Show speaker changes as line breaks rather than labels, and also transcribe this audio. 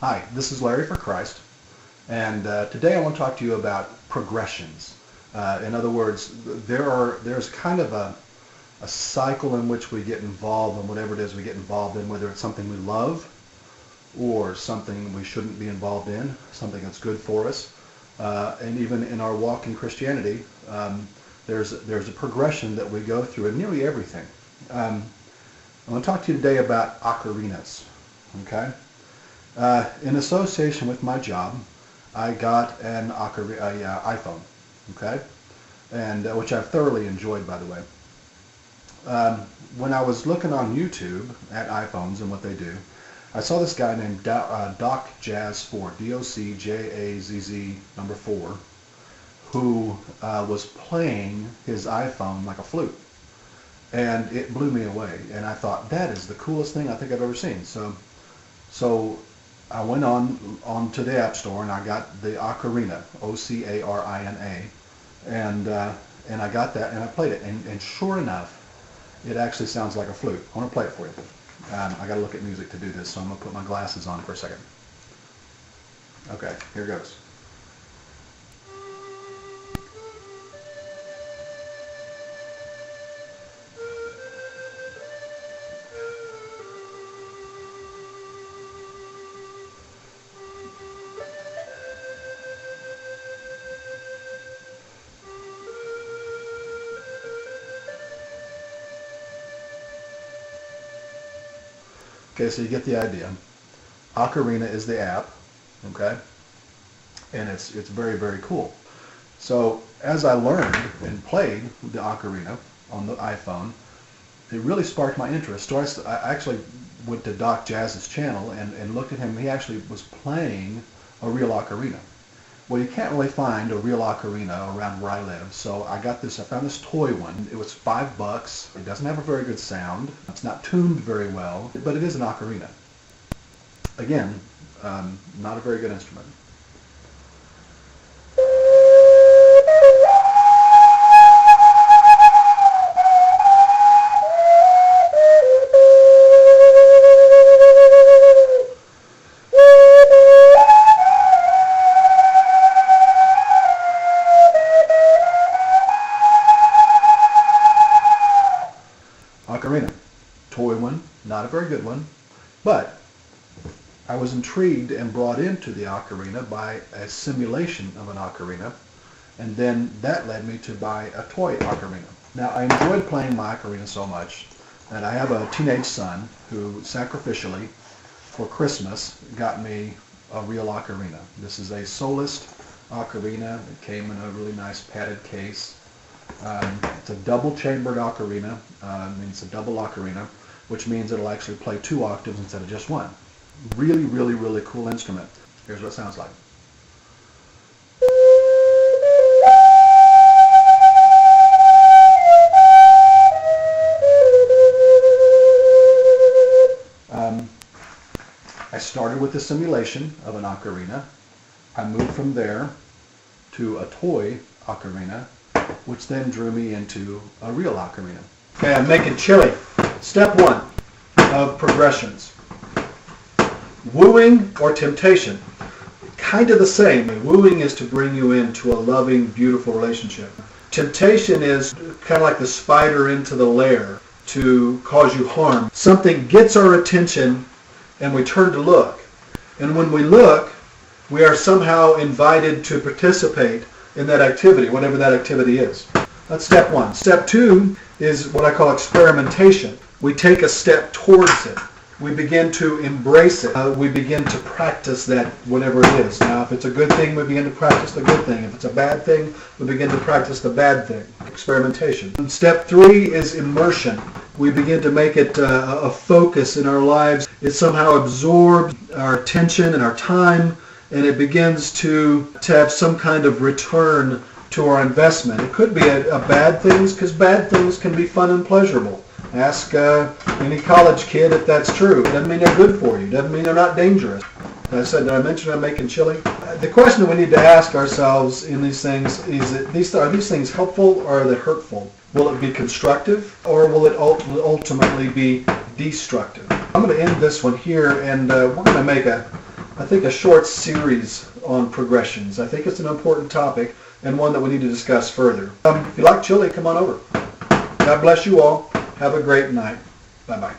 Hi, this is Larry for Christ, and today I want to talk to you about progressions. In other words, there's kind of a cycle in which we get involved in whatever it is we get involved in, whether it's something we love or something we shouldn't be involved in, something that's good for us. And even in our walk in Christianity, there's a progression that we go through in nearly everything. I want to talk to you today about ocarinas. Okay? In association with my job, I got an iPhone, okay, and which I've thoroughly enjoyed, by the way. When I was looking on YouTube at iPhones and what they do, I saw this guy named Doc Jazz 4, D-O-C-J-A-Z-Z number 4, who was playing his iPhone like a flute, and it blew me away. And I thought, that is the coolest thing I think I've ever seen. So I went on to the App Store and I got the Ocarina, O-C-A-R-I-N-A, and I got that and I played it, and sure enough, it actually sounds like a flute. I want to play it for you. I got to look at music to do this, so I'm going to put my glasses on for a second. Okay, here goes. Okay, so you get the idea. Ocarina is the app, okay, and it's very, very cool. So as I learned and played the Ocarina on the iPhone, it really sparked my interest. So I actually went to Doc Jazz's channel and looked at him. He actually was playing a real ocarina. Well, you can't really find a real ocarina around where I live, so I found this toy one. It was $5. It doesn't have a very good sound. It's not tuned very well, but it is an ocarina. Again, not a very good instrument. Ocarina, toy one, not a very good one, but I was intrigued and brought into the ocarina by a simulation of an ocarina, and then that led me to buy a toy ocarina. Now, I enjoyed playing my ocarina so much that I have a teenage son who sacrificially, for Christmas, got me a real ocarina. This is a Solist ocarina. It came in a really nice padded case. It's a double-chambered ocarina, it's a double ocarina, which means it'll actually play 2 octaves instead of just 1. Really, really, really cool instrument. Here's what it sounds like. I started with the simulation of an ocarina. I moved from there to a toy ocarina, which then drew me into a real ocarina. Okay, I'm making chili. Step 1 of progressions. Wooing or temptation. Kind of the same. Wooing is to bring you into a loving, beautiful relationship. Temptation is kind of like the spider into the lair to cause you harm. Something gets our attention and we turn to look. And when we look, we are somehow invited to participate in that activity, whatever that activity is. That's step 1. Step 2 is what I call experimentation. We take a step towards it. We begin to embrace it. We begin to practice that, whatever it is. Now, if it's a good thing, we begin to practice the good thing. If it's a bad thing, we begin to practice the bad thing. Experimentation. And step 3 is immersion. We begin to make it a focus in our lives. It somehow absorbs our attention and our time, and it begins to have some kind of return to our investment. It could be a bad things, because bad things can be fun and pleasurable. Ask any college kid if that's true. It doesn't mean they're good for you. It doesn't mean they're not dangerous. As I said, did I mention I'm making chili? The question that we need to ask ourselves in these things is, are these things helpful or are they hurtful? Will it be constructive or will it ultimately be destructive? I'm going to end this one here, and we're going to make a I think, a short series on progressions. I think it's an important topic and one that we need to discuss further. If you like chili, come on over. God bless you all. Have a great night. Bye-bye.